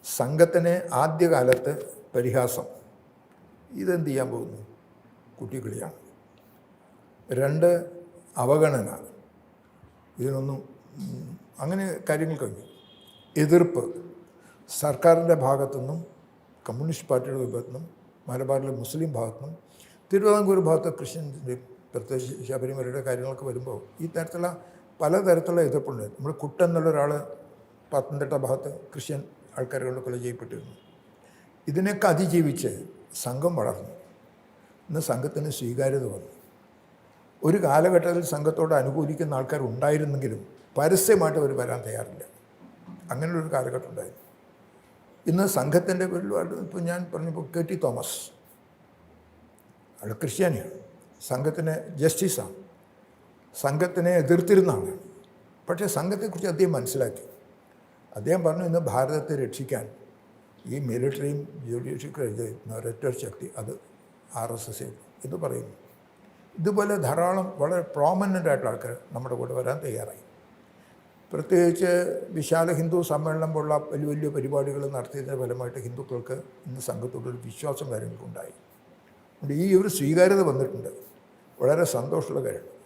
സംഘത്തിന് ആദ്യകാലത്ത് പരിഹാസം, ഇതെന്ത് ചെയ്യാൻ പോകുന്നു, കുട്ടിക്കളിയാണ്. 2, അവഗണന, ഇതിനൊന്നും അങ്ങനെ കാര്യങ്ങൾ കഴിഞ്ഞു. എതിർപ്പ് സർക്കാരിൻ്റെ ഭാഗത്തുനിന്നും കമ്മ്യൂണിസ്റ്റ് പാർട്ടിയുടെ വിഭാഗത്തുനിന്നും മലബാറിലെ മുസ്ലിം ഭാഗത്തുനിന്നും തിരുവിതാംകൂർ ഭാഗത്ത് ക്രിസ്ത്യൻസിൻ്റെയും പ്രത്യേകിച്ച് ശബരിമലയുടെ കാര്യങ്ങളൊക്കെ വരുമ്പോൾ ഈ തരത്തിലുള്ള പലതരത്തിലുള്ള എതിർപ്പുണ്ട്. നമ്മൾ കുട്ടെന്നുള്ള ഒരാൾ പത്തനംതിട്ട ഭാഗത്ത് ക്രിസ്ത്യൻ ആൾക്കാരുകൊണ്ട് കൊല ചെയ്യപ്പെട്ടിരുന്നു. ഇതിനൊക്കെ അതിജീവിച്ച് സംഘം വളർന്നു. ഇന്ന് സംഘത്തിന് സ്വീകാര്യത വന്നു. ഒരു കാലഘട്ടത്തിൽ സംഘത്തോട് അനുകൂലിക്കുന്ന ആൾക്കാർ ഉണ്ടായിരുന്നെങ്കിലും പരസ്യമായിട്ട് അവർ വരാൻ തയ്യാറില്ല. അങ്ങനെയുള്ളൊരു കാലഘട്ടം ഉണ്ടായിരുന്നു. ഇന്ന് സംഘത്തിൻ്റെ പേരിൽ ഇപ്പോൾ ഞാൻ പറഞ്ഞപ്പോൾ KT തോമസ്, അയാൾ ക്രിസ്ത്യാനിയാണ്, സംഘത്തിന് ജസ്റ്റിസാണ്, സംഘത്തിനെ എതിർത്തിരുന്നതാണ്. പക്ഷേ സംഘത്തെക്കുറിച്ച് അദ്ദേഹം മനസ്സിലാക്കി. അദ്ദേഹം പറഞ്ഞു, ഇന്ന് ഭാരതത്തെ രക്ഷിക്കാൻ ഈ മിലിറ്ററിയും ജുഡീഷ്യലും ഒരൊറ്റ ശക്തി, അത് RSS എന്ന് പറയുന്നു. ഇതുപോലെ ധാരാളം വളരെ പ്രോമനൻ്റ് ആയിട്ടുള്ള ആൾക്കാർ നമ്മുടെ കൂടെ വരാൻ തയ്യാറായി. പ്രത്യേകിച്ച് വിശാല ഹിന്ദു സമ്മേളനം പോലുള്ള വലിയ വലിയ പരിപാടികൾ നടത്തിയതിൻ്റെ ഫലമായിട്ട് ഹിന്ദുക്കൾക്ക് ഇന്ന് സംഘത്തോടൊരു വിശ്വാസം കാര്യങ്ങൾക്കുണ്ടായി. അതുകൊണ്ട് ഈ ഒരു സ്വീകാര്യത വന്നിട്ടുണ്ട്. വളരെ സന്തോഷമുള്ള കാര്യമാണ്.